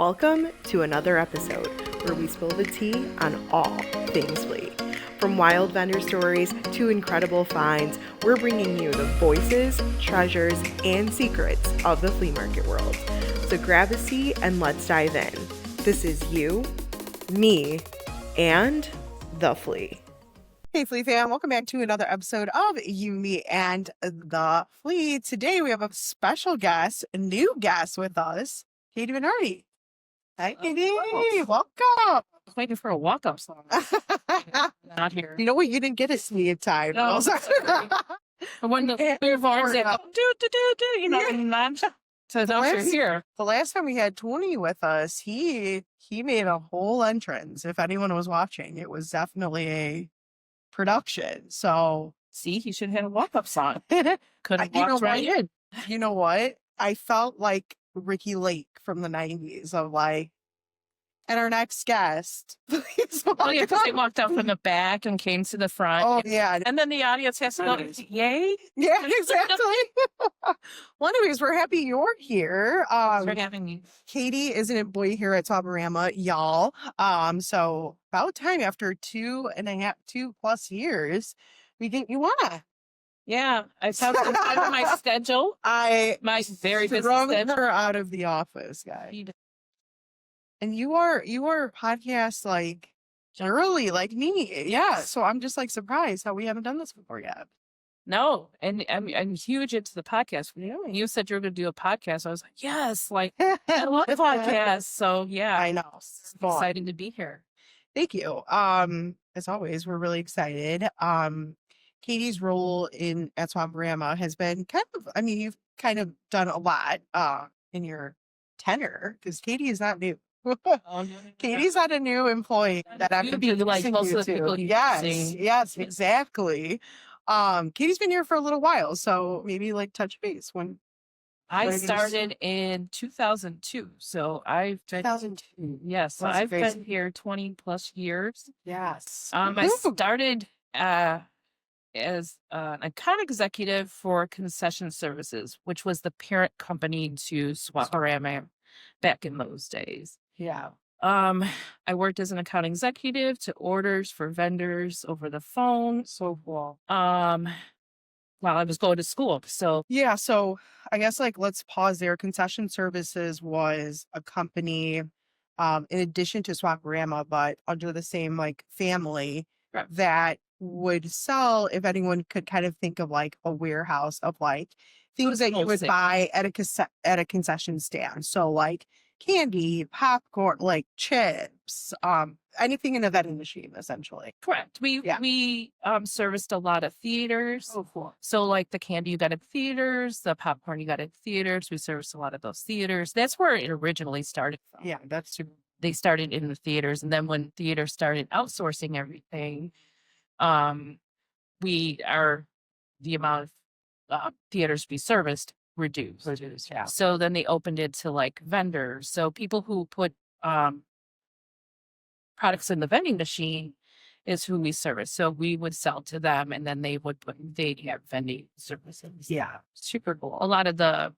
Welcome to another episode where we spill the tea on all things Flea. From wild vendor stories to incredible finds, we're bringing you the voices, treasures, and secrets of the flea market world. So grab a seat and let's dive in. This is you, me, and the Flea. Hey Flea fam, welcome back to another episode of You, Me, and the Flea. Today we have a special guest, a new guest with us, Katie Vinardi. Hi Katie, welcome. Thank you for a walk-up song. Not here. You know what? You didn't get a sneak time. No, when the bars you know, and then so now you're here. The last time we had Tony with us, he made a whole entrance. If anyone was watching, it was definitely a production. So See, he should have a walk-up song. Could have walked right in. You know what? I felt like Ricky Lake from the 90s of like, and our next guest. Oh yeah, because they walked out from the back and came to the front. Oh yeah. And then the audience has to go, yay. Yeah, exactly. Well, anyways, we're happy you're here. Thanks for having me. Katie is an employee here at Swap-O-Rama, y'all. So about time after 2+ years, we get you on. Yeah, I found some time in my schedule. My very busy thrown schedule. her out of the office, guy. And you are podcast like early, like me. Yeah. So I'm just like surprised how we haven't done this before yet. No, and I'm huge into the podcast. When you said you were going to do a podcast, I was like, yes, like I love podcasts. So yeah, I know. It's exciting to be here. Thank you. As always, we're really excited. Katie's role at Swap-O-Rama has been you've kind of done a lot in your tenure because Katie is not new. Katie's not a new employee that I've been like most of the people. Yes, exactly. Katie's been here for a little while, so maybe like touch base when I started in 2002. So I've been 2002. Yes, so I've been here 20+ years. Yes. I started as an account executive for Concession Services, which was the parent company to Swap-O-Rama back in those days. Yeah. I worked as an account executive to orders for vendors over the phone. So cool. While I was going to school. So yeah, so I guess like let's pause there. Concession Services was a company in addition to Swap-O-Rama, but under the same like family that would sell, if anyone could kind of think of like a warehouse of like things that you would buy at a concession stand. So like candy, popcorn, like chips, anything in a vending machine, essentially. Correct. We serviced a lot of theaters. Oh, cool. So like the candy you got at theaters, the popcorn you got at theaters. We serviced a lot of those theaters. That's where it originally started from. Yeah, that's true. They started in the theaters, and then when theaters started outsourcing everything, the amount of theaters we serviced reduced. Yeah. So then they opened it to like vendors. So people who put products in the vending machine is who we service. So we would sell to them, and then they'd have vending services. Yeah. Super cool. A lot of the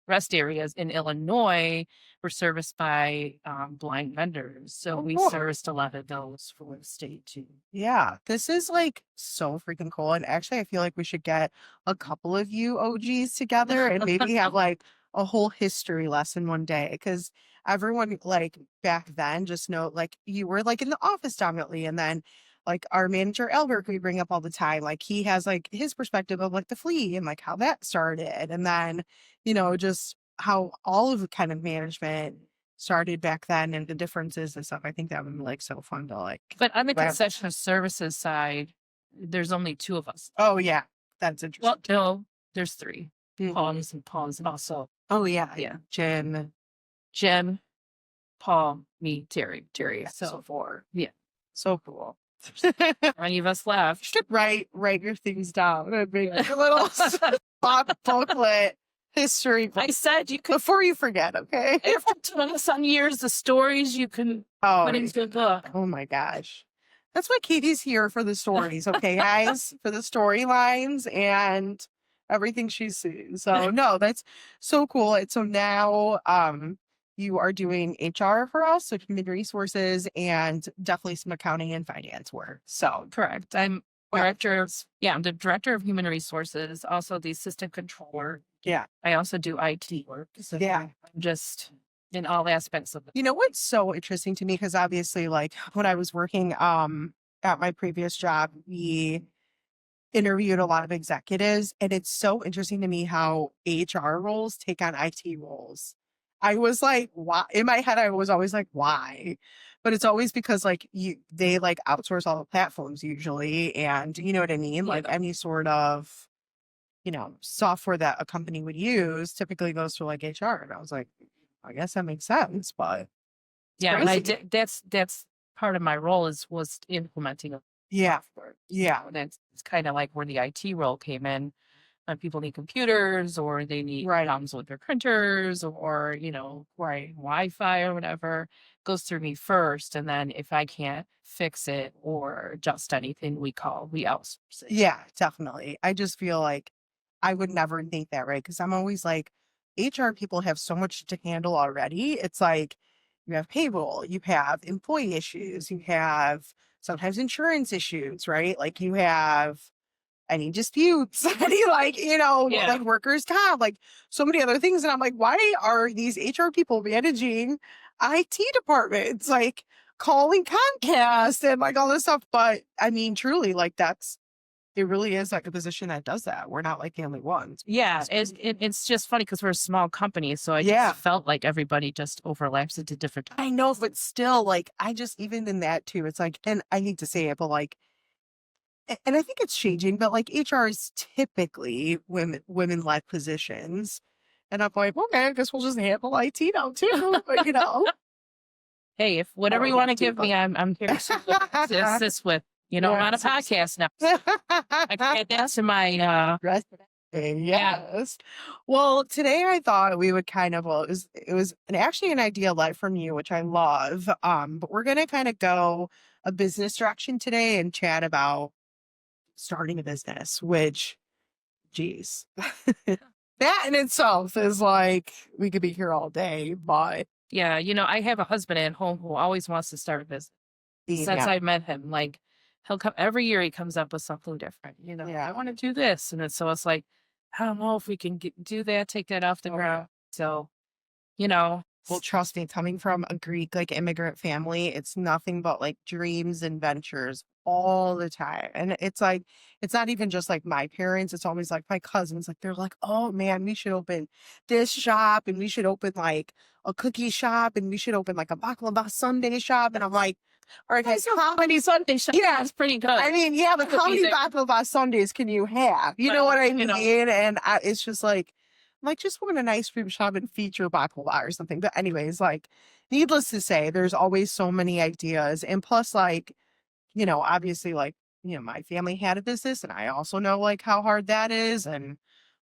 rest areas in Illinois were serviced by blind vendors. So we serviced a lot of those for the state too. Yeah, this is like so freaking cool. And actually, I feel like we should get a couple of you OGs together and maybe have like a whole history lesson one day. Because everyone like back then just know like you were like in the office dominantly. And then like our manager Albert, we bring up all the time, like he has like his perspective of like the Flea and like how that started. And then, you know, just how all of the kind of management started back then and the differences and stuff. I think that would be like so fun to like. But on the concession services side, there's only 2 of us. Oh yeah, that's interesting. Well, no, there's 3. Paul's and also. Oh yeah, Yeah. Jen, Paul, me, Terry. so 4. Yeah. So cool. Any of us left. You should write your things down and make like a little booklet history. I said you could Before you forget, okay? after 20-some years, the stories you can put into a book. Oh my gosh. That's why Katie's here, for the stories, okay, guys? For the storylines and everything she's seen. So no, that's so cool. And so now you are doing HR for us, so human resources, and definitely some accounting and finance work. So Correct. I'm I'm the director of human resources, also the assistant controller. yeah. I also do IT work. So Yeah. I'm just in all aspects of it. You know what's so interesting to me, because obviously, like, when I was working at my previous job, we interviewed a lot of executives, and it's so interesting to me how HR roles take on IT roles. I was like, why? In my head, I was always like, why? But it's always because like they like outsource all the platforms usually, and you know what I mean? Like Yeah. any sort of, software that a company would use typically goes through like HR. And I was like, I guess that makes sense, but it's Yeah, and I crazy. did. That's part of my role was implementing a Yeah. software. Yeah. And it's kind of like where the IT role came in. People need computers, or they need Right. problems with their printers, or right, Wi-Fi or whatever. Goes through me first, and then if I can't fix it or adjust anything, we outsource it. Yeah, definitely. I just feel like I would never think that, right? Because I'm always like, HR people have so much to handle already. It's like you have payroll, you have employee issues, you have sometimes insurance issues, right? Like you have any disputes, any like, Yeah. like workers' comp, like so many other things. And I'm like, why are these HR people managing IT departments? Like calling Comcast and like all this stuff. But I mean, truly, like it really is like a position that does that. We're not like the only ones. Yeah, it's just funny because we're a small company, so I Yeah. just felt like everybody just overlaps into different. I know, but still, like, I just, even in that too, it's like, and I hate to say it, but like, and I think it's changing, but like HR is typically women-led positions. And I'm like, okay, I guess we'll just handle IT now too. But Hey, if whatever you don't want to know, give me, I'm here to assist with. I'm on a podcast now. I can add that to my yes. Well, today I thought we would kind of, well, it was actually an idea led from you, which I love. But we're gonna kind of go a business direction today and chat about starting a business, which, geez, that in itself is like we could be here all day, but Yeah, I have a husband at home who always wants to start a business. Since yeah, I met him, like he'll come every year. He comes up with something different. yeah. I want to do this, and it's like I don't know if we can do that, take that off the ground. So, Well, trust me, coming from a Greek like immigrant family, it's nothing but like dreams and ventures all the time. And it's like, it's not even just like my parents, it's always like my cousins. Like they're like, oh man, we should open this shop, and we should open like a cookie shop, and we should open like a baklava sundae shop. And I'm like, all right, guys, how many Sunday shop. Yeah. It's pretty good. I mean, yeah, but how many baklava sundaes can you have? You know what I mean? And it's just like just open an ice cream shop and feature baklava or something. But anyways, like, needless to say, there's always so many ideas. And plus, like, obviously, like, my family had a business, and I also know like how hard that is and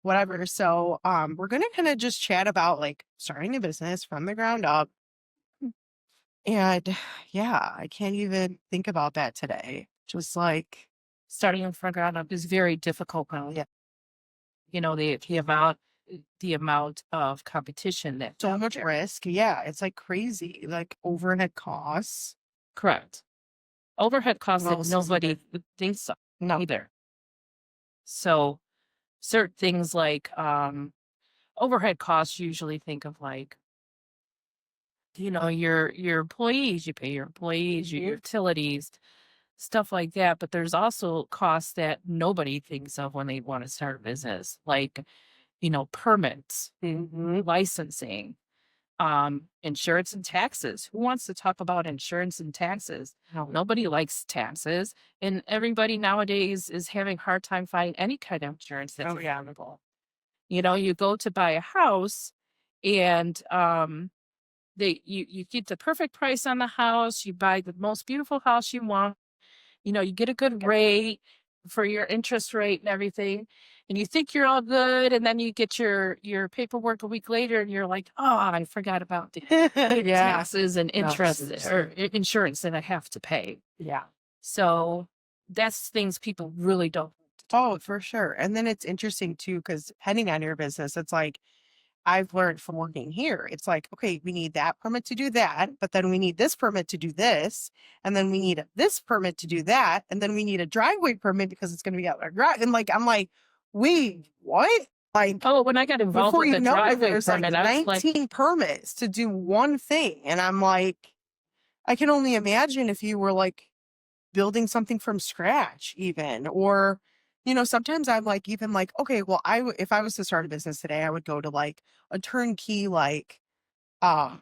whatever. So we're gonna kind of just chat about like starting a business from the ground up. And yeah, I can't even think about that today. Just like, Starting from ground up is very difficult now. yeah, The amount of competition that so much risk. Yeah, it's like crazy. Like overhead costs. correct. Overhead costs Well, that nobody thinks of No. either. So certain things like overhead costs, you usually think of like, your employees, you pay your employees, your utilities, stuff like that. But there's also costs that nobody thinks of when they want to start a business, like, permits, licensing, insurance and taxes. Who wants to talk about insurance and taxes? No. Nobody likes taxes, and everybody nowadays is having a hard time finding any kind of insurance that's affordable. You go to buy a house, and you get the perfect price on the house. You buy the most beautiful house you want. You get a good rate for your interest rate and everything, and you think you're all good, and then you get your paperwork a week later, and you're like, oh, I forgot about the Yeah. taxes and interest or insurance that I have to pay. Yeah. So that's things people really don't. Oh, for sure. And then it's interesting too, because depending on your business, it's like I've learned from working here. It's like, okay, we need that permit to do that, but then we need this permit to do this, and then we need this permit to do that, and then we need a driveway permit because it's going to be out our garage. And like, I'm like, wait, what? Like, Oh, when I got involved before with you the know it, driveway there's like permit, I was like, 19 permits to do one thing. And I'm like, I can only imagine if you were like building something from scratch even, or, you know, sometimes I'm like, even like, okay, well, if I was to start a business today, I would go to like a turnkey, like,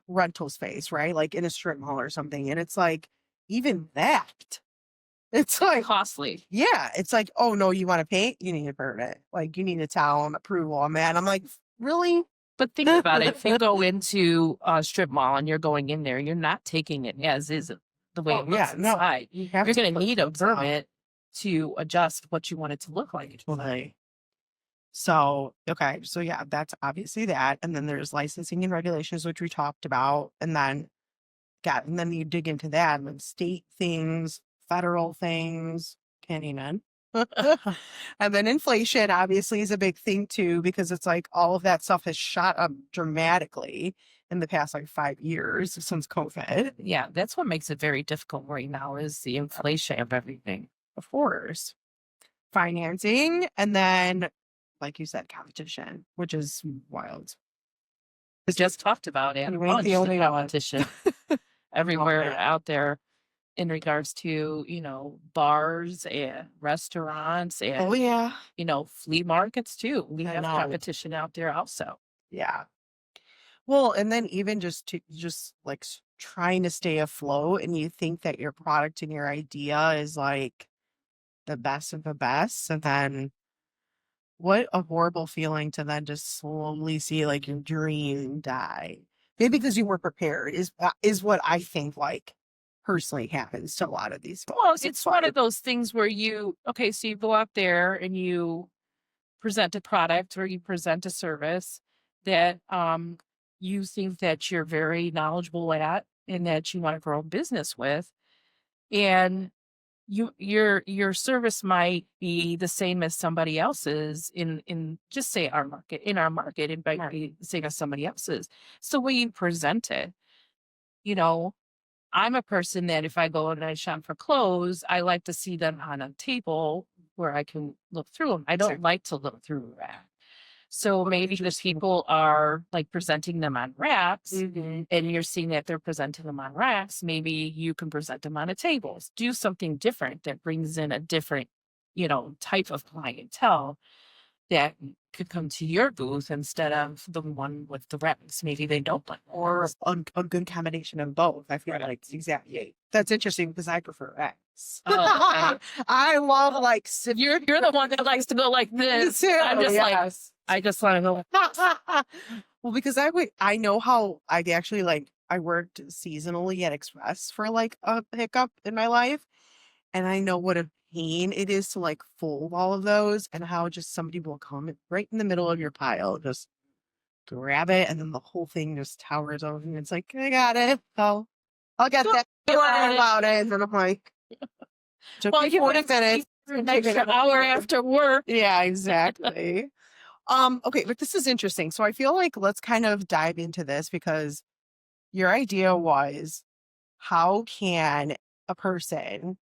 rental space, right? Like in a strip mall or something. And it's like, even that, it's like, costly. yeah, it's like, oh no, you want to paint? You need a permit. Like you need a town approval on that. I'm like, really? But think about it. If you go into a strip mall and you're going in there, you're not taking it as is the way it looks inside. You You're have going to put need a things on. permit to adjust what you want it to look like. Right. So, okay. So yeah, that's obviously that. And then there's licensing and regulations, which we talked about. And then and then you dig into that and then state things, federal things, can't even. And then inflation obviously is a big thing too, because it's like all of that stuff has shot up dramatically in the past like 5 years since COVID. Yeah, that's what makes it very difficult right now is the inflation of everything. Of course. Financing, and then, like you said, competition, which is wild. We just talked about it. You ain't the only one. Competition everywhere out there in regards to, you know, bars and restaurants and, Oh yeah. you know, flea markets too. We I have know. competition out there also. Yeah. Well, and then even just like trying to stay afloat, and you think that your product and your idea is like the best of the best, and then what a horrible feeling to then just slowly see like your dream die. Maybe because you weren't prepared is what I think like personally happens to a lot of these folks. Well, it's one of those things where so you go out there and you present a product or you present a service that you think that you're very knowledgeable at and that you want to grow a business with. And your service might be the same as somebody else's in just say our market. In our market, it might be the same as somebody else's. So when you present it, you know, I'm a person that if I go and I shop for clothes, I like to see them on a table where I can look through them. I don't like to look through a rack. So maybe the people are like presenting them on racks and you're seeing that they're presenting them on racks. Maybe you can present them on a table. Do something different that brings in a different, you know, type of clientele that could come to your booth instead of the one with the racks. Maybe they don't like, or a good combination of both. I feel like exactly. That's interesting because I prefer X. Oh, okay. I love like You're the one that likes to go like this. Me too, I'm just like, I just want to go. Well, because I know how I actually like, I worked seasonally at Express for like a hiccup in my life. And I know what a pain it is to like fold all of those, and how just somebody will come right in the middle of your pile, just grab it, and then the whole thing just towers over, and it's like, I got it. I'll get that. Don't worry about it. And then I'm like, took me 40 minutes. An extra hour after work. Yeah, exactly. Okay, but this is interesting. So I feel like let's kind of dive into this, because your idea was, how can a person,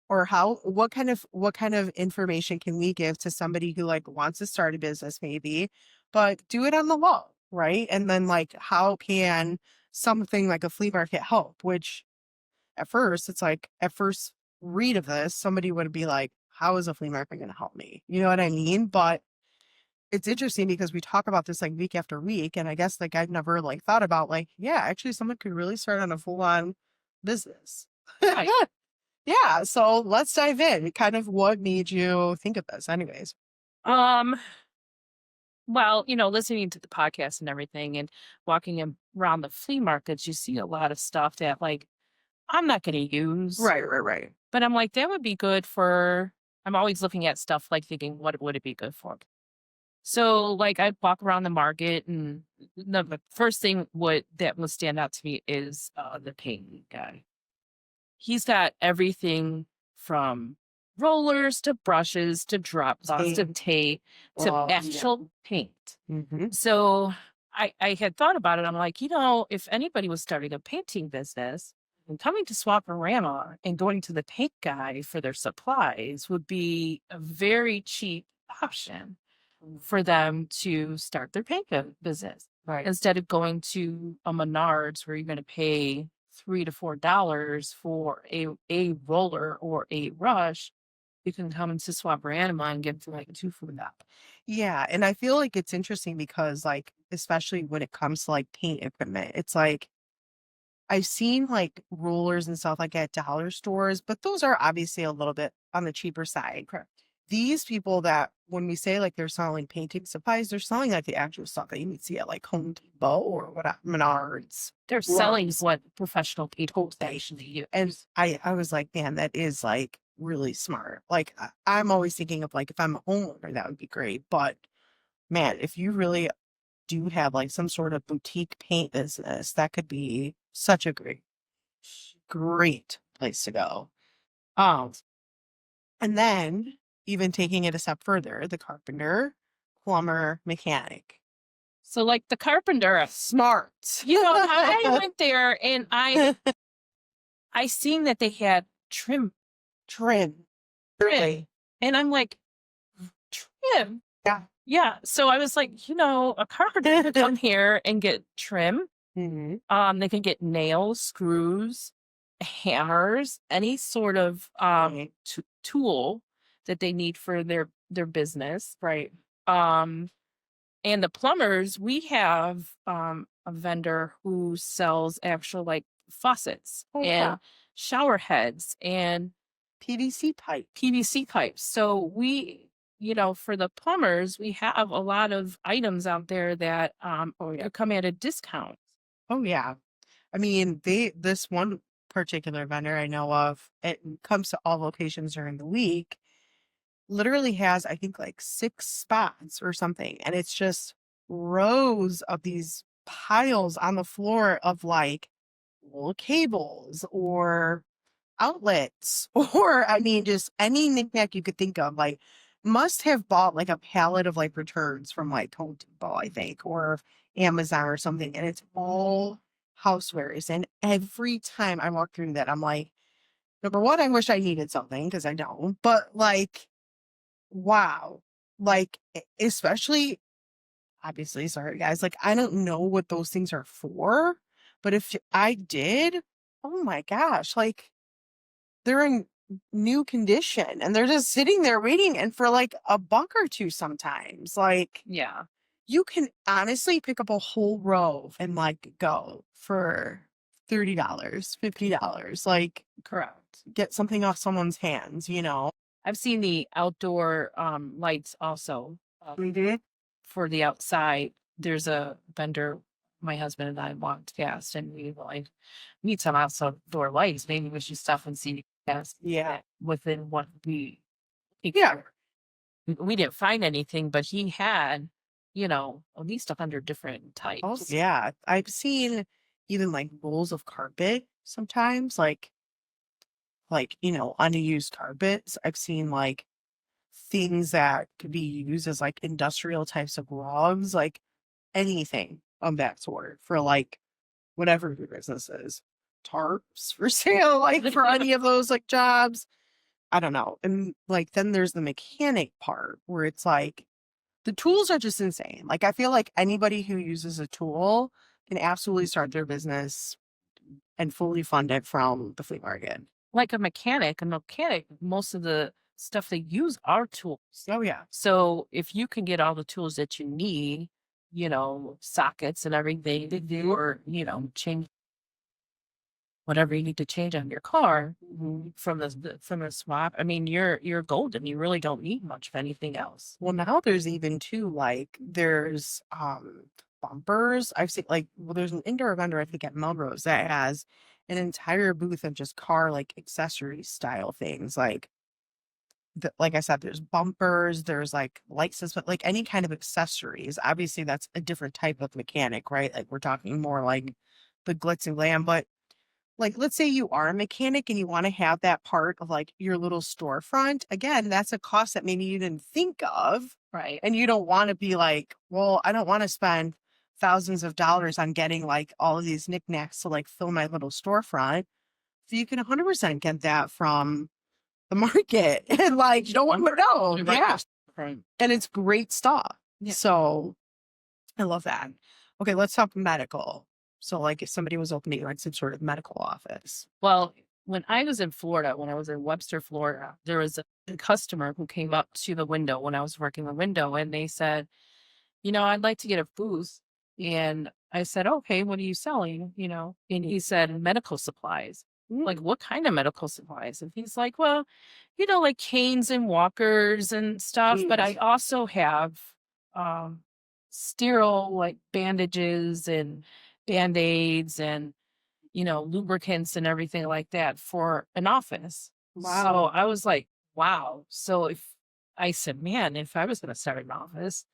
or what kind of information can we give to somebody who like wants to start a business maybe, but do it on the low, right? And then like, how can something like a flea market help? Which at first, it's like, at first read of this, somebody would be like, how is a flea market going to help me? You know what I mean? But it's interesting because we talk about this like week after week. And I guess like I've never like thought about like, yeah, actually someone could really start on a full-on business. Right. Yeah. So let's dive in. Kind of what made you think of this anyways? Well, you know, listening to the podcast and everything and walking around the flea markets, you see a lot of stuff that like, I'm not going to use. Right. But I'm like, that would be good I'm always looking at stuff like thinking, what would it be good for? So like I'd walk around the market, and the first thing that would stand out to me is the painting guy. He's got everything from rollers to brushes to drop cloths to tape to actual paint. Mm-hmm. So I had thought about it. I'm like, if anybody was starting a painting business, and coming to Swap-O-Rama and going to the paint guy for their supplies would be a very cheap option for them to start their paint business. Right. Instead of going to a Menards where you're going to pay $3 to $4 for a roller or a brush, you can come into Swap-O-Rama and get like 2 for that. Yeah. And I feel like it's interesting because, like, especially when it comes to like paint equipment, it's like I've seen like rulers and stuff like at dollar stores, but those are obviously a little bit on the cheaper side. Correct. These people that, when we say like they're selling painting supplies, they're selling like the actual stuff that you would see at like Home Depot or what, Menards. They're selling Lowe's. what professional painters actually use. And I was like, man, that is like really smart. Like I'm always thinking of like, if I'm a homeowner, that would be great. But man, if you really do have like some sort of boutique paint business, that could be such a great place to go. And then even taking it a step further, the carpenter, plumber, mechanic. So like the carpenter, Smart. I went there and I seen that they had trim. Really. And I'm like, trim? Yeah. Yeah. So I was like, a carpenter could come here and get trim. Mm-hmm. They can get nails, screws, hammers, any sort of tool that they need for their business. Right. And the plumbers, we have a vendor who sells actual like faucets and shower heads and PVC pipes. So we, for the plumbers, we have a lot of items out there that come at a discount. Oh yeah. I mean, this one particular vendor I know of, it comes to all locations during the week, literally has, I think, like 6 spots or something. And it's just rows of these piles on the floor of like little cables or outlets, or I mean, just any knickknack you could think of. Like, must have bought like a pallet of like returns from like Home Depot, I think, or Amazon or something. And it's all housewares. And every time I walk through that, I'm like, number one, I wish I needed something because I don't. But like, wow. Like, especially, obviously, sorry guys, like I don't know what those things are for. But if I did, oh my gosh, like they're in new condition and they're just sitting there waiting, and for like $1 or $2 sometimes. Like, yeah, you can honestly pick up a whole row and like go for $30, $50. Like, correct. Get something off someone's hands, I've seen the outdoor lights also for the outside. There's a vendor my husband and I walked past, and we like need some outdoor lights. Maybe we should stop and see within what we we didn't find anything, but he had at least 100 different types. Oh yeah, I've seen even like rolls of carpet sometimes, like unused carpets. I've seen like things that could be used as like industrial types of rugs, like anything of that sort for like whatever your business is. Tarps for sale, like for any of those like jobs. I don't know. And like then there's the mechanic part where it's like the tools are just insane. Like I feel like anybody who uses a tool can absolutely start their business and fully fund it from the flea market. Like a mechanic, most of the stuff they use are tools. Oh yeah. So if you can get all the tools that you need, sockets and everything, or change whatever you need to change on your car from the swap. I mean, you're golden. You really don't need much of anything else. Well, now there's even too, like there's bumpers. I've seen there's an indoor vendor I think at Melrose that has an entire booth of just car like accessory style things. Like I said, there's bumpers, there's like light system, like any kind of accessories. Obviously, that's a different type of mechanic, right? Like we're talking more like the glitz and glam. But like, let's say you are a mechanic and you want to have that part of like your little storefront. Again, that's a cost that maybe you didn't think of. Right. And you don't want to be like, well, I don't want to spend thousands of dollars on getting like all of these knickknacks to like fill my little storefront. So you can 100% get that from the market and like no one would know. Yeah. Right. And it's great stuff. Yeah. So I love that. Okay, let's talk medical. So like if somebody was opening like some sort of medical office. Well, when I was in Florida, when I was in Webster, Florida, there was a customer who came up to the window when I was working the window, and they said, I'd like to get a booth. And I said, okay, what are you selling? And he said, medical supplies. Like, what kind of medical supplies? And he's like, well, like canes and walkers and stuff, but I also have sterile like bandages and band-aids and lubricants and everything like that for an office. Wow. So I was like, wow. So I said, man, if I was going to start an office,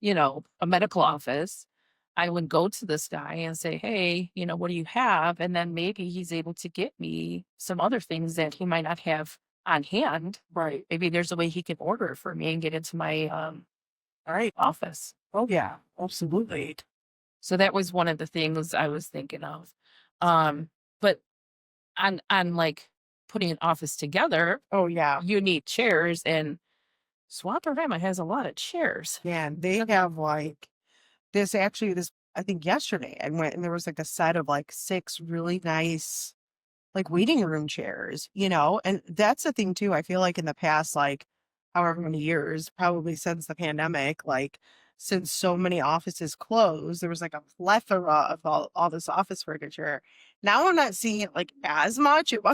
a medical office, I would go to this guy and say, hey, what do you have? And then maybe he's able to get me some other things that he might not have on hand. Right. Maybe there's a way he can order it for me and get it to my office. Oh yeah, absolutely. So that was one of the things I was thinking of. But on like putting an office together, Oh yeah. you need chairs, and Swap-O-Rama has a lot of chairs. Yeah, they have like this I think yesterday I went and there was like a set of like 6 really nice like waiting room chairs, and that's the thing too. I feel like in the past, like however many years, probably since the pandemic, like since so many offices closed, there was like a plethora of all this office furniture. Now I'm not seeing it like as much. It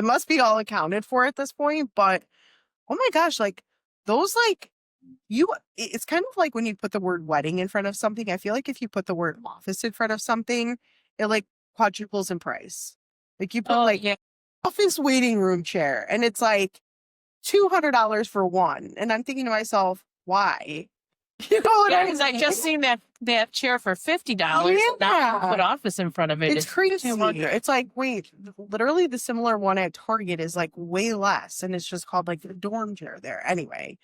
must be all accounted for at this point, but oh my gosh, like those like it's kind of like when you put the word wedding in front of something. I feel like if you put the word office in front of something, it like quadruples in price. Like you put office waiting room chair and it's like $200 for one. And I'm thinking to myself, why? You know what because I just seen that chair for $50. Now put office in front of it. It's crazy. It's like, wait, literally the similar one at Target is like way less. And it's just called like the dorm chair there. Anyway.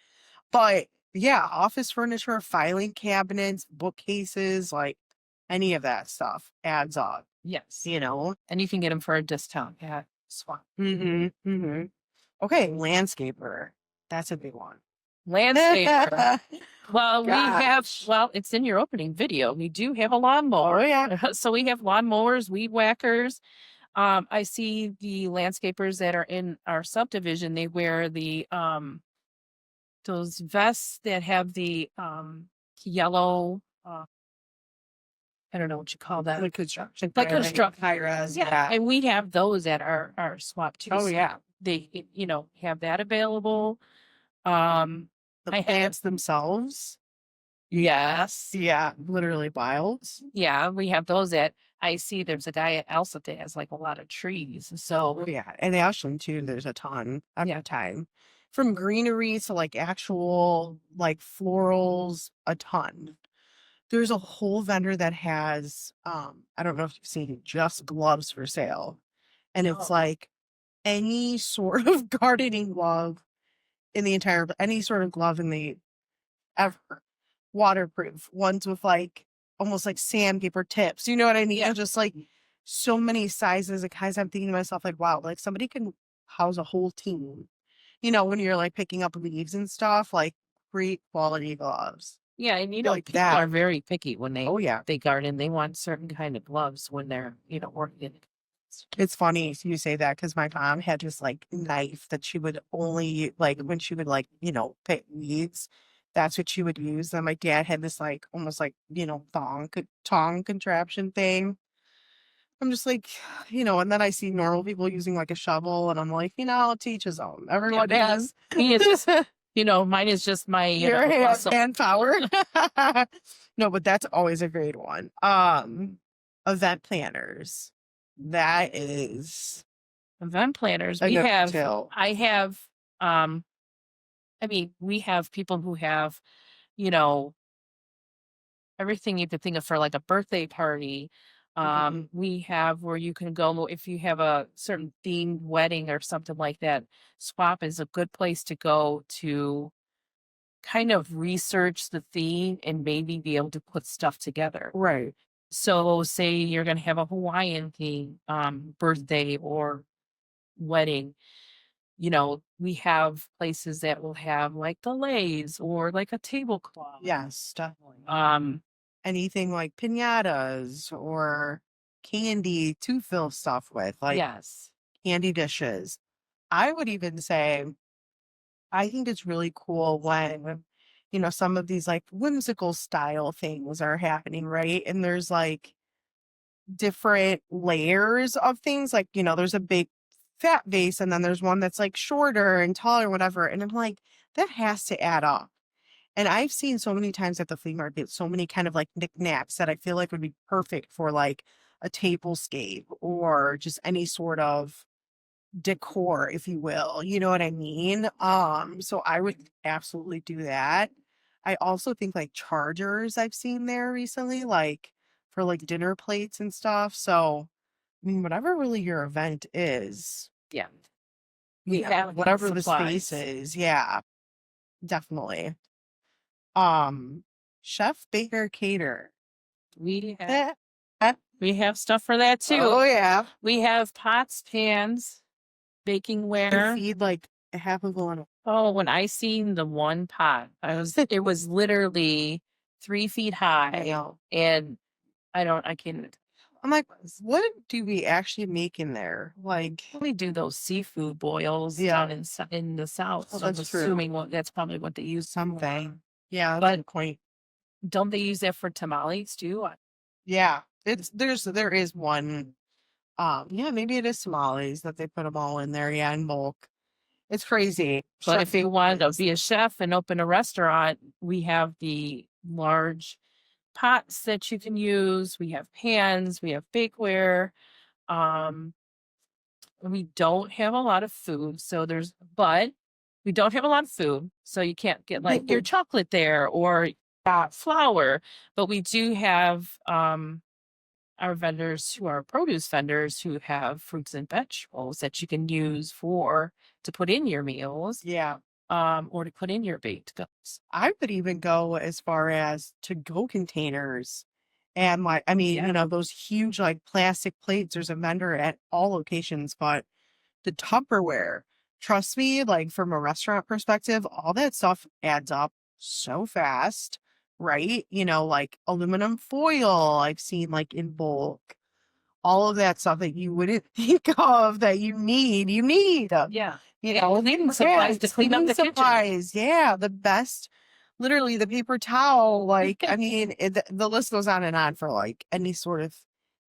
But yeah, office furniture, filing cabinets, bookcases, like any of that stuff adds up. Yes. And you can get them for a discount at Swap. Okay, landscaper. That's a big one. Landscaper. Well, it's in your opening video. We do have a lawnmower. Oh yeah. So we have lawnmowers, weed whackers. I see the landscapers that are in our subdivision, they wear the those vests that have the yellow I don't know what you call that. Like construction. Like construction. High-res. Yeah. And we have those at our swap too. Oh yeah. They have that available. The plants themselves. Yes. Yeah, literally wild. Yeah, we have those I see there's a guy at Alsip that has like a lot of trees. So yeah, and Ashland too, there's a ton at a time. From greenery to like actual like florals, a ton. There's a whole vendor that has I don't know if you've seen just gloves for sale. And it's like any sort of gardening glove any sort of glove in the ever. Waterproof ones with like almost like sandpaper tips. You know what I mean? Yeah. Just like so many sizes. Like guys, I'm thinking to myself, like, wow, like somebody can house a whole team. When you're like picking up leaves and stuff, like great quality gloves. Yeah, and like people that. are very picky when they yeah. they garden. They want certain kind of gloves when they're working. It's funny you say that because my mom had this like knife that she would only like when she would like pick weeds. That's what she would use. And my dad had this like almost like tong contraption thing. I'm just like, and then I see normal people using like a shovel, and I'm like, to each his own. Everyone has. It's just, mine is just my hand power. No, but that's always a great one. Event planners. That is event planners. We have people who have, everything you could think of for like a birthday party. We have where you can go if you have a certain themed wedding or something like that. Swap is a good place to go to kind of research the theme and maybe be able to put stuff together. Right. So say you're going to have a Hawaiian theme, birthday or wedding, we have places that will have like delays or like a tablecloth. Yes, definitely. Anything like piñatas or candy to fill stuff with, like yes. candy dishes. I would even say, I think it's really cool when, some of these like whimsical style things are happening, right? And there's like different layers of things. Like, there's a big fat vase and then there's one that's like shorter and taller, whatever. And I'm like, that has to add up. And I've seen so many times at the flea market, so many kind of like knickknacks that I feel like would be perfect for like a tablescape or just any sort of decor, if you will. You know what I mean? So I would absolutely do that. I also think like chargers I've seen there recently, like for like dinner plates and stuff. So I mean, whatever really your event is, Yeah. We have whatever the supplies. space is, yeah, definitely. Chef, baker, cater. We Eh, have stuff for that too. Oh yeah. We have pots, pans, baking You ware. feed like a half a gallon. Oh, when I seen the one pot, it was literally 3 feet high, and I can't. I'm like, what do we actually make in there? Like, We do those seafood boils Yeah. down in the south. Oh, So I'm that's true. assuming that's probably what they use. something. Yeah, that's But- a good point. Don't they use that for tamales too? Yeah, there is one. Yeah, maybe it is tamales that they put them all in there. Yeah, in bulk. It's crazy. But if you wanted to is- be a chef and open a restaurant, we have the large pots that you can use. We have pans, we have bakeware. We don't have a lot of food, but we don't have a lot of food, so you can't get like your chocolate there or flour. But we do have our vendors who are produce vendors who have fruits and vegetables that you can use to put in your meals, Yeah, or to put in your baked goods. I would even go as far as to go containers. And like, I mean, Yeah. those huge like plastic plates, there's a vendor at all locations, but the Tupperware, trust me, like from a restaurant perspective, all that stuff adds up so fast, right? Like aluminum foil, I've seen like in bulk, all of that stuff that you wouldn't think of that you need. Yeah. Cleaning supplies to clean up the kitchen. supplies. Yeah, the best. Literally, the paper towel. Like, I mean, the list goes on and on for like any sort of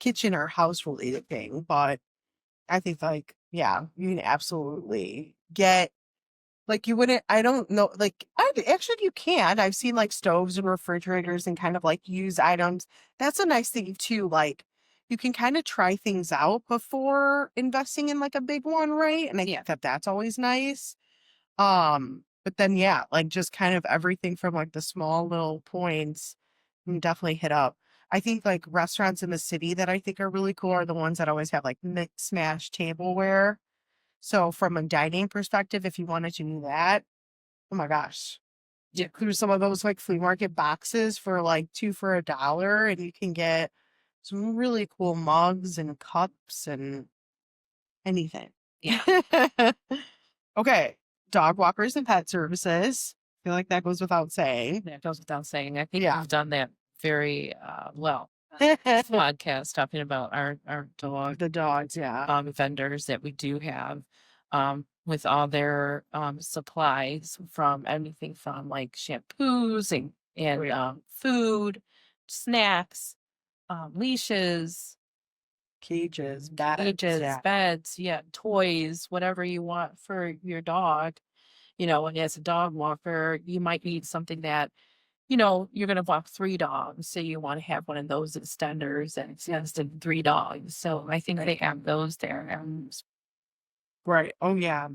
kitchen or house related thing. But I think, like, yeah, you can absolutely get. Like, you wouldn't. I don't know. Like, actually, you can. I've seen like stoves and refrigerators and kind of like used items. That's a nice thing too. Like, you can kind of try things out before investing in like a big one, right? And I Yeah. think that that's always nice. But then yeah, like just kind of everything from like the small little points you can definitely hit up. I think like restaurants in the city that I think are really cool are the ones that always have like mix mash tableware. So from a dining perspective, if you wanted to do that, oh my gosh. Yeah. There's some of those like flea market boxes for like 2 for $1, and you can get some really cool mugs and cups and anything. Yeah. Okay. Dog walkers and pet services. I feel like that goes without saying. That goes without saying. I think Yeah. we've done that very well. Podcast talking about our dog The dogs, yeah. vendors that we do have, with all their supplies, from anything from like shampoos and Oh, yeah. food, snacks, leashes, Cages, beds. cages, beds, toys, whatever you want for your dog. And as a dog walker, you might need something that, you're going to walk 3 dogs. So you want to have one of those extenders that extends to 3 dogs. So I think they have those there. Right. Oh, yeah.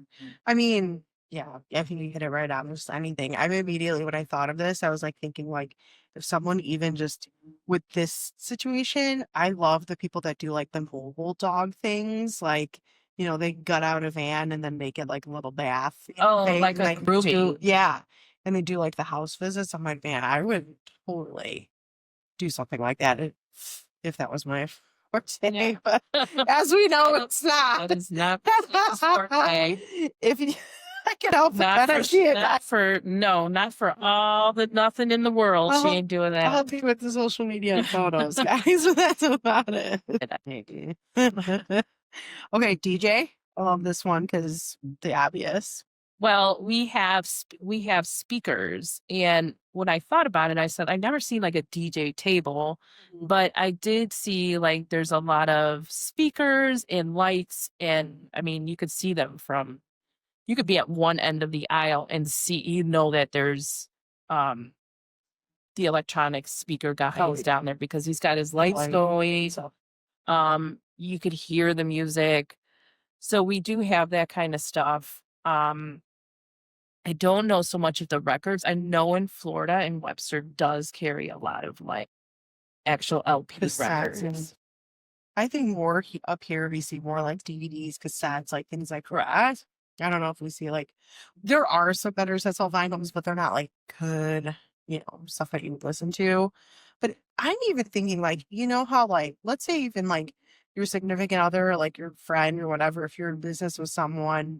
I mean, yeah, I think you hit it right on. Just anything. I immediately, when I thought of this, I was like thinking, like, if someone even just with this situation, I love the people that do like the mobile dog things. Like, they gut out a van and then make it like a little bath. Oh, thing, like a and grooming. yeah. and they do like the house visits. I'm like, man, I would totally do something like that if that was my forte. But as we know, it's not. That is not his forte. If you, I can help it, Not I see it. not for all the nothing in the world. She ain't doing I'll that. help you with the social media photos, guys. But that's about it. Okay, DJ. I love this one because the obvious. Well, we have speakers, and when I thought about it, I said I've never seen like a DJ table, but I did see like there's a lot of speakers and lights, and I mean you could see them from, you could be at one end of the aisle and see, that there's the electronic speaker guy is down there because he's got his lights going. You could hear the music, so we do have that kind of stuff. I don't know so much of the records. I know in Florida and Webster does carry a lot of like actual LP records. I think more up here we see more like DVDs, cassettes, like things like that. I don't know if we see like, there are some vendors that sell vinyls, but they're not like good, stuff that you would listen to. But I'm even thinking like, how like, let's say even like your significant other, like your friend or whatever, if you're in business with someone,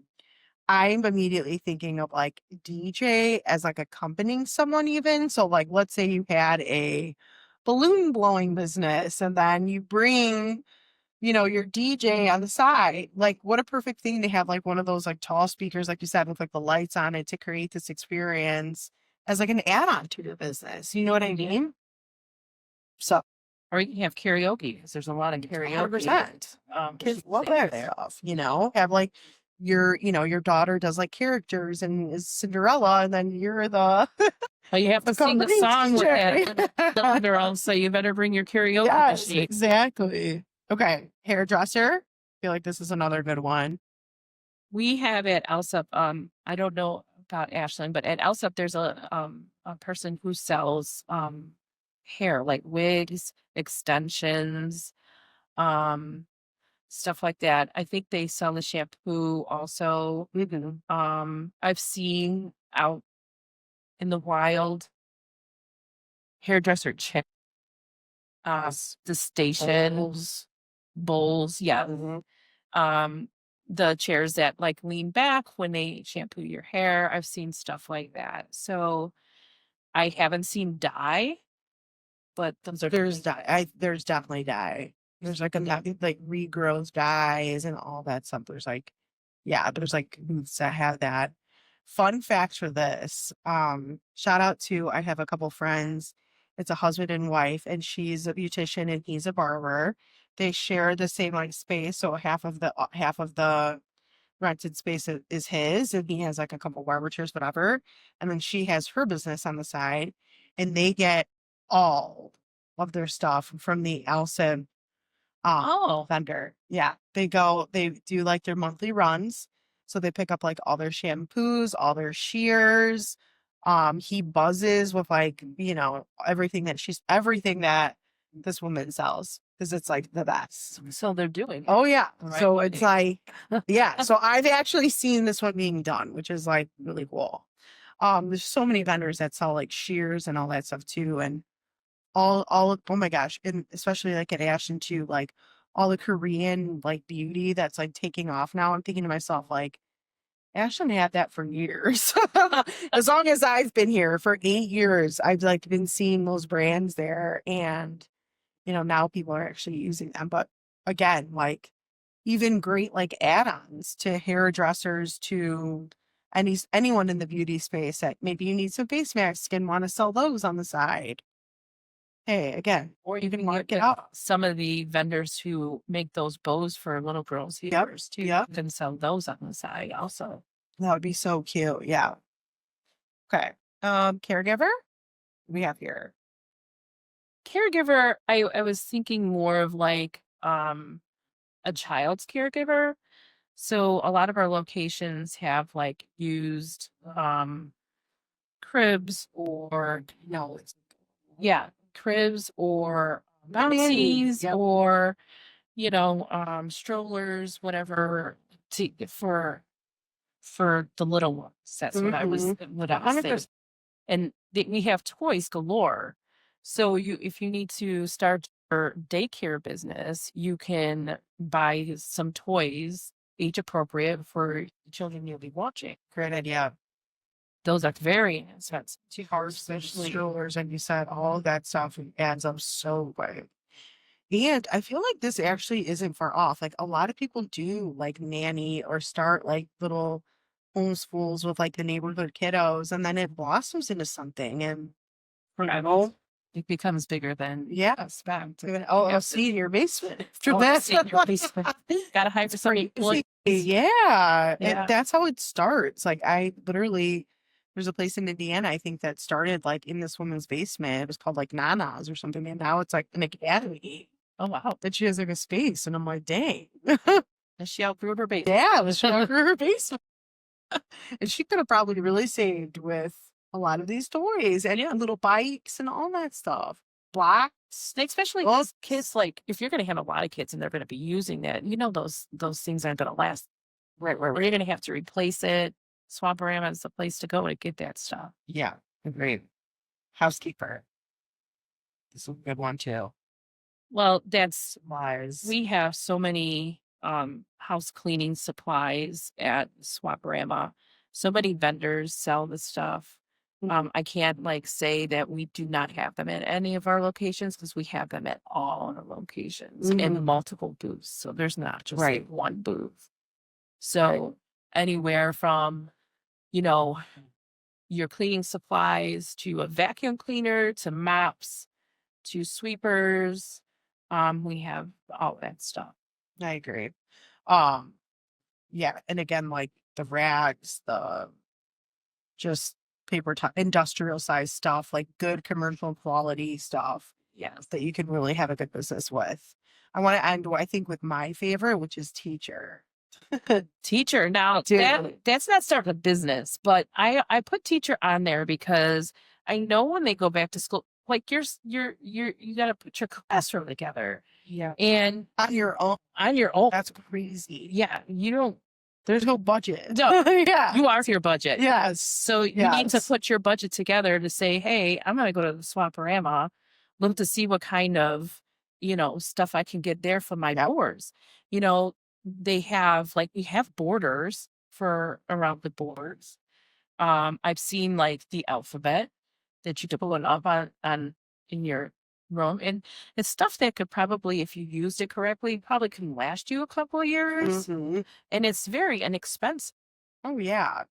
I'm immediately thinking of like DJ as like accompanying someone even. So like, let's say you had a balloon blowing business and then you bring, your DJ on the side. Like what a perfect thing to have like one of those like tall speakers, like you said, with like the lights on it to create this experience as like an add-on to your business. You know what I mean? So. Or you can have karaoke because there's a lot of karaoke. 100%. Kids love that stuff, have like, your daughter does like characters and is Cinderella, and then you're the well, you have to sing the song with that girl, so you better bring your karaoke machine. Exactly. Okay, hairdresser. I feel like this is another good one. We have at Alsip, I don't know about Ashland, but at Alsip there's a person who sells hair, like wigs, extensions, stuff like that. I think they sell the shampoo also. I've seen out in the wild hairdresser chair, the stations, bowls, yeah. The chairs that like lean back when they shampoo your hair. I've seen stuff like that. So I haven't seen dye, but those are there's dye. There's definitely dye. There's like like regrowth dyes and all that stuff. There's like, there's like booths that have that. Fun facts for this. Shout out to, I have a couple friends. It's a husband and wife, and she's a beautician and he's a barber. They share the same like space, so half of the rented space is his, and he has like a couple barber chairs, whatever. And then she has her business on the side, and they get all of their stuff from the Alsip vendor. Yeah. They do like their monthly runs. So they pick up like all their shampoos, all their shears. He buzzes with like, everything that this woman sells, because it's like the best. So they're doing it. Oh yeah. Right. So it's like, yeah. So I've actually seen this one being done, which is like really cool. There's so many vendors that sell like shears and all that stuff too. And all of, oh my gosh, and especially like at Ashland too, like all the Korean like beauty that's like taking off now. I'm thinking to myself, like, Ashland had that for years. As long as I've been here, for 8 years, I've like been seeing those brands there, and now people are actually using them. But again, like even great like add-ons to hairdressers, to anyone in the beauty space that maybe you need some face masks and want to sell those on the side. Hey, again, or you can mark it up. Some of the vendors who make those bows for little girls' ears too. You can sell those on the side also. That would be so cute. Yeah. Okay. Caregiver we have here. Caregiver, I was thinking more of like a child's caregiver. So a lot of our locations have like used cribs or cribs or bouncies or strollers, whatever, for the little ones. That's what I was thinking. And we have toys galore. So if you need to start your daycare business, you can buy some toys, age appropriate for the children you'll be watching. Great idea. Those are very inexpensive. Cars, strollers, and you said all that stuff adds up so quick. And I feel like this actually isn't far off. Like a lot of people do like nanny or start like little homeschools with like the neighborhood kiddos, and then it blossoms into something. And It becomes bigger than yeah, expect. I'll see in your basement after Oh, that. see in your basement. Gotta hire some employees. Yeah, Yeah. that's how it starts. Like I literally, there's a place in Indiana I think that started like in this woman's basement. It was called like Nana's or something, and now it's like an academy. Oh wow. That she has like a space, and I'm like, dang. And she outgrew her basement. Yeah, let's show her her basement. And she could have probably really saved with a lot of these toys and little bikes and all that stuff. Blocks. Especially those kids, like if you're gonna have a lot of kids and they're gonna be using that, those things aren't gonna last. Right. Or you're gonna have to replace it. Swap-O-Rama is the place to go to get that stuff. Yeah, great. Housekeeper. This is a good one too. Well, that's Supplies. we have so many house cleaning supplies at Swap-O-Rama. So many vendors sell the stuff. I can't like say that we do not have them at any of our locations because we have them at all our locations in multiple booths. So there's not just like one booth. So anywhere from, your cleaning supplies to a vacuum cleaner to mops to sweepers. We have all that stuff. I agree. Yeah, and again, like the rags, the just paper industrial size stuff, like good commercial quality stuff. Yes. That you can really have a good business with. I want to end, I think, with my favorite, which is teacher. Teacher. Now that's not starting a business, but I put teacher on there because I know when they go back to school, like you got to put your classroom together. Yeah. And on your own. That's crazy. Yeah. There's no budget. No. Yeah. You are your budget. Yes. So you need to put your budget together to say, hey, I'm going to go to the Swap-O-Rama, look to see what kind of, stuff I can get there for my boards. They have we have borders for around the boards. I've seen like the alphabet that you can put up on in your room, and it's stuff that could probably, if you used it correctly, probably can last you a couple of years, and it's very inexpensive. Oh yeah,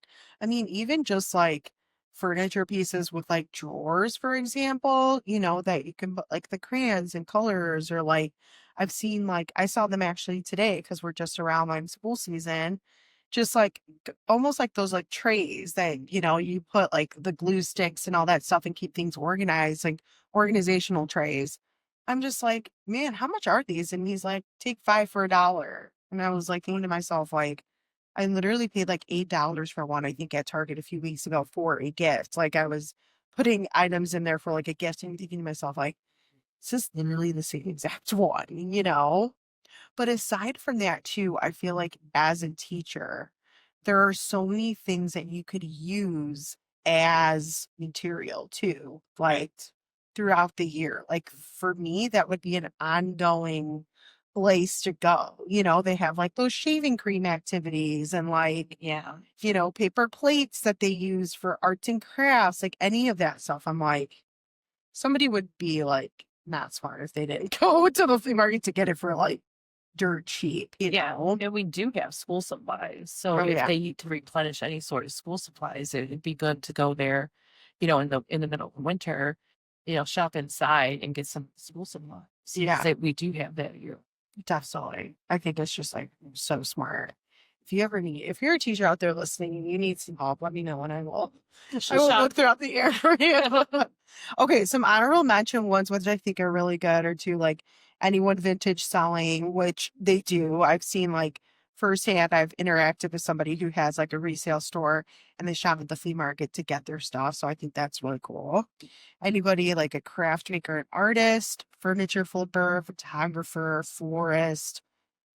I mean even just like furniture pieces with like drawers, for example, that you can put like the crayons and colors, or like I've seen I saw them actually today because we're just around like school season, just like almost like those like trays that you put like the glue sticks and all that stuff and keep things organized, like organizational trays. I'm just like, man, how much are these? And he's like, take 5 for $1. And I was like thinking to myself, like, I literally paid like $8 for one, I think, at Target a few weeks ago for a gift. Like I was putting items in there for like a gift and thinking to myself, like, this is literally the same exact one. But aside from that too, I feel like as a teacher, there are so many things that you could use as material too, like throughout the year. Like for me, that would be an ongoing place to go. They have like those shaving cream activities and like, paper plates that they use for arts and crafts, like any of that stuff. I'm like, somebody would be like not smart if they didn't go to the flea market to get it for like dirt cheap. And we do have school supplies. So if they need to replenish any sort of school supplies, it'd be good to go there, in the middle of winter, shop inside and get some school supplies. So we do have that here. Definitely. I think it's just like so smart. If you're a teacher out there listening and you need some help, let me know and I will look throughout the year for you. Okay, some honorable mention ones, which I think are really good, or to like anyone vintage selling, which they do. I've seen like firsthand, I've interacted with somebody who has like a resale store and they shop at the flea market to get their stuff. So I think that's really cool. Anybody like a craft maker, an artist, furniture flipper, photographer, florist,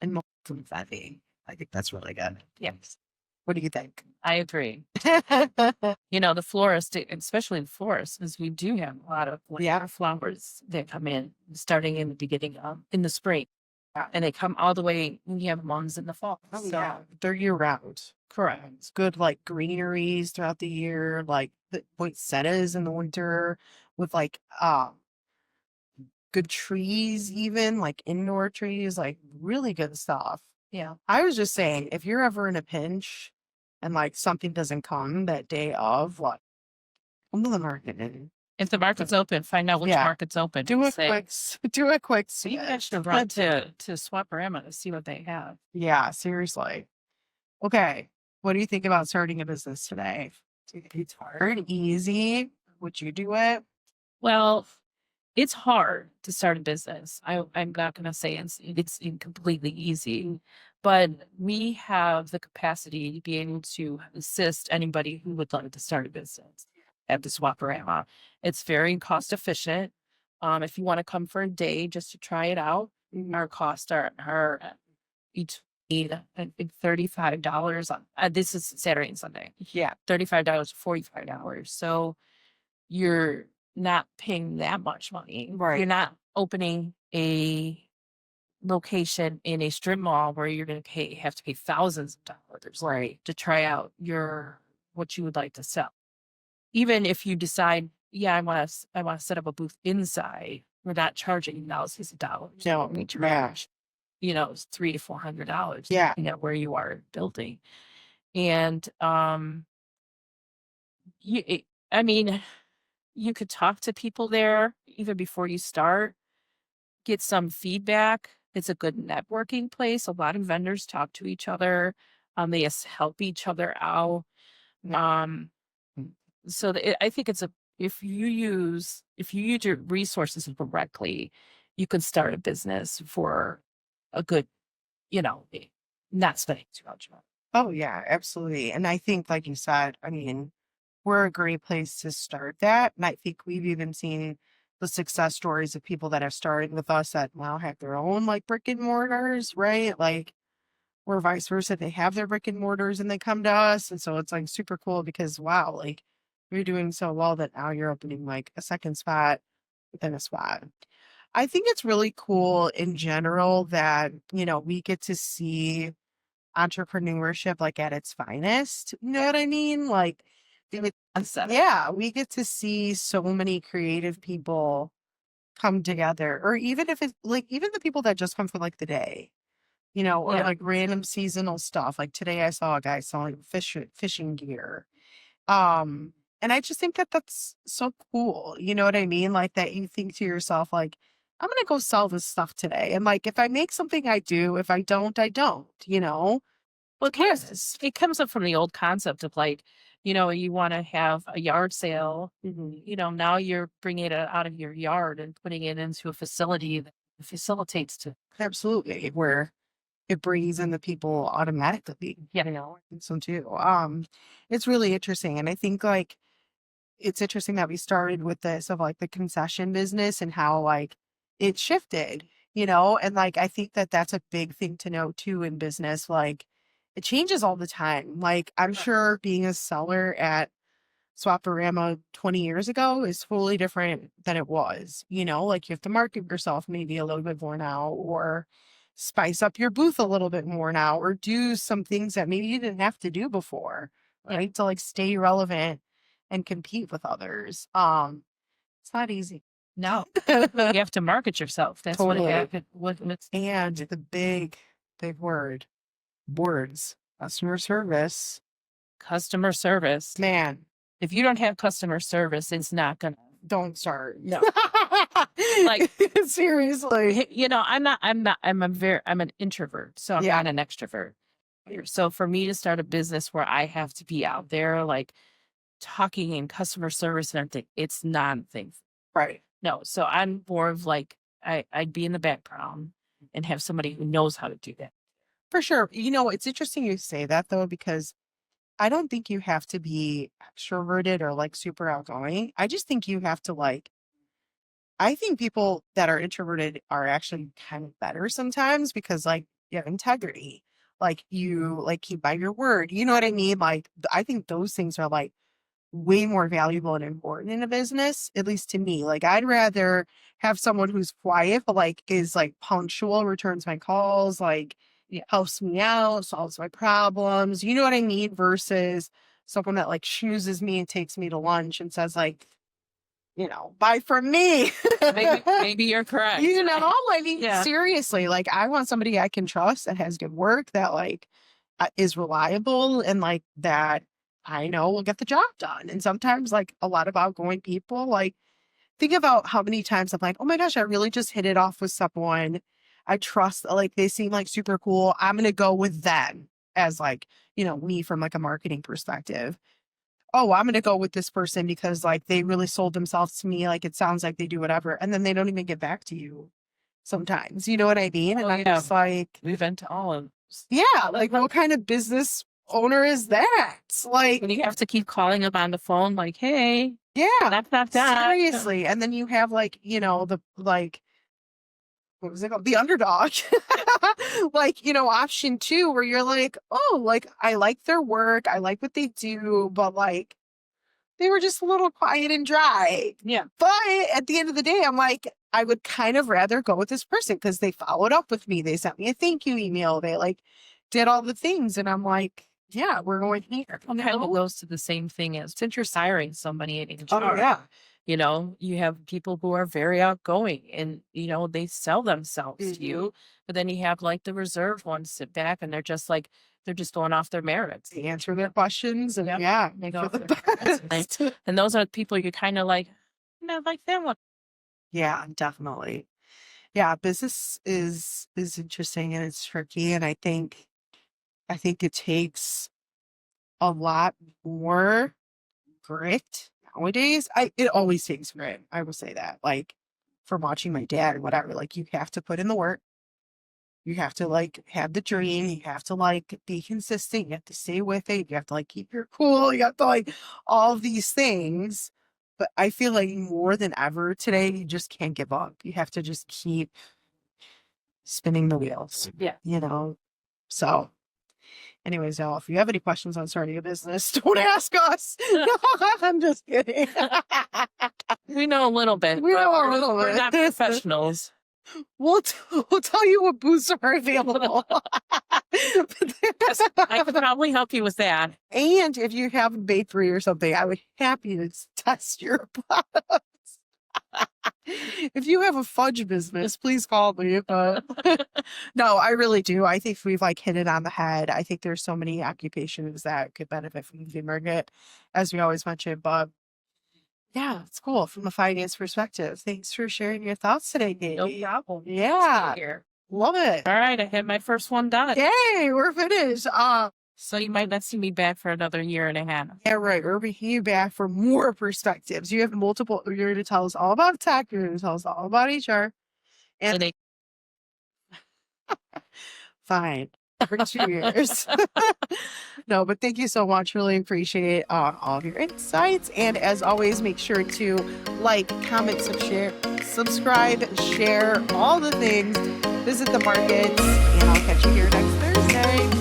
and confetti. I think that's really good. Yes. What do you think? I agree. The florist, especially the florist, because we do have a lot of flowers that come in starting in the beginning in the spring. Yeah. And they come all the way, we have ones in the fall. Oh, yeah. They're year round. Correct. It's good, like greeneries throughout the year, like the poinsettias in the winter with like good trees, even like indoor trees, like really good stuff. Yeah. I was just saying, if you're ever in a pinch and like something doesn't come that day of, like, come to the market. If the market's open, find out which market's open. Do a quick You guys should run to Swap-O-Rama to see what they have. Yeah, seriously. Okay. What do you think about starting a business today? It's hard, easy. Would you do it? Well, it's hard to start a business. I'm not going to say it's completely easy, but we have the capacity to be able to assist anybody who would like to start a business at the Swap-O-Rama. It's very cost efficient. If you want to come for a day just to try it out, our costs are each I think $35 on this is Saturday and Sunday. Yeah. $35 to $45. So you're not paying that much money. Right. You're not opening a location in a strip mall where you're going to have to pay thousands of dollars to try out what you would like to sell. Even if you decide, I want to set up a booth inside, we're not charging thousands of dollars. No, we charge, it's $300 to $400. Yeah. Depending on where you are building. And you could talk to people there even before you start, get some feedback. It's a good networking place. A lot of vendors talk to each other. They help each other out. So I think if you use your resources correctly, you can start a business for a good, not spending too much money. Oh yeah, absolutely. And I think, like you said, we're a great place to start that. And I think we've even seen the success stories of people that have started with us that now have their own like brick and mortars, right? Like, or vice versa. They have their brick and mortars and they come to us. And so it's like super cool because wow, like you're doing so well that now you're opening like a second spot within a spot. I think it's really cool in general that, we get to see entrepreneurship like at its finest. You know what I mean? Like, we get to see so many creative people come together, or even if it's like even the people that just come for like the day, or like random seasonal stuff. Like today I saw a guy selling fishing gear. And I just think that that's so cool. You know what I mean? Like that you think to yourself, like, I'm going to go sell this stuff today. And like, if I make something, I do. If I don't, I don't, Well, it comes up from the old concept of like, you want to have a yard sale. Now you're bringing it out of your yard and putting it into a facility that facilitates to. Absolutely. Where it brings in the people automatically. So too. It's really interesting. And I think like, it's interesting that we started with this of like the concession business and how like it shifted, and like, I think that that's a big thing to know too in business. Like it changes all the time. Like I'm sure being a seller at Swap-O-Rama 20 years ago is totally different than it was, like you have to market yourself maybe a little bit more now, or spice up your booth a little bit more now, or do some things that maybe you didn't have to do before, right? To like stay relevant and compete with others. It's not easy. No, you have to market yourself. That's totally. What and the big words, customer service. Man, if you don't have customer service, it's not gonna. Don't start. No. Like seriously. I'm an introvert, so I'm not an extrovert. So for me to start a business where I have to be out there like talking in customer service and everything, it's not a thing. Right. No. So I'm more of like I'd be in the background and have somebody who knows how to do that. For sure. It's interesting you say that though, because I don't think you have to be extroverted or like super outgoing. I just think you have to like, I think people that are introverted are actually kind of better sometimes because like you have integrity. like you like keep by your word. You know what I mean? Like I think those things are like way more valuable and important in a business, at least to me. Like I'd rather have someone who's quiet but like is like punctual, returns my calls, like helps me out, solves my problems. You know what I mean? Versus someone that like chooses me and takes me to lunch and says like, buy from me. maybe you're correct. I mean, seriously, like I want somebody I can trust that has good work, that like is reliable, and like that I know will get the job done. And sometimes like a lot of outgoing people, like think about how many times I'm like, oh my gosh, I really just hit it off with someone. I trust, like they seem like super cool. I'm going to go with them as like, me from like a marketing perspective. Oh, I'm going to go with this person because like they really sold themselves to me. Like it sounds like they do whatever. And then they don't even get back to you sometimes. You know what I mean? And I'm just like, we've been to all of those. Yeah. Like what kind of business owner is that? Like when you have to keep calling them on the phone, like, hey, that's not that. Seriously. And then you have like, the like, what was it called? The underdog. Like, option 2 where you're like, oh, like I like their work. I like what they do, but like they were just a little quiet and dry. Yeah. But at the end of the day, I'm like, I would kind of rather go with this person because they followed up with me. They sent me a thank you email. They like did all the things. And I'm like, yeah, we're going here. Kind of goes to the same thing as since you're hiring somebody at HR. Oh, yeah. You have people who are very outgoing and, they sell themselves to you. But then you have like the reserved ones sit back and they're just going off their merits. They answer their questions and they go off their merits. And those are the people you're kind of like, like them one. Yeah, definitely. Yeah, business is interesting and it's tricky. And I think it takes a lot more grit nowadays. It always takes grit. I will say that. Like from watching my dad or whatever, like you have to put in the work. You have to like have the dream. You have to like be consistent. You have to stay with it. You have to like keep your cool. You have to like all of these things. But I feel like more than ever today, you just can't give up. You have to just keep spinning the wheels. Yeah. So anyways, y'all, if you have any questions on starting a business, don't ask us. I'm just kidding. We know a little bit. We're not professionals. We'll tell you what booths are available. I could probably help you with that. And if you have a bakery or something, I would be happy to test your products. If you have a fudge business, please call me. But no, I really do. I think we've like hit it on the head. I think there's so many occupations that could benefit from the flea market, as we always mention. But yeah, it's cool from a finance perspective. Thanks for sharing your thoughts today, Katie. No problem. Yeah. Love it. All right, I had my first one done. Yay, we're finished. So you might not see me back for another year and a half. Yeah, right. We're bringing you back for more perspectives. You have multiple. You're going to tell us all about tech. You're going to tell us all about HR. And fine. For 2 years. No, but thank you so much. Really appreciate all of your insights. And as always, make sure to like, comment, subscribe, share all the things. Visit the markets, and I'll catch you here next Thursday.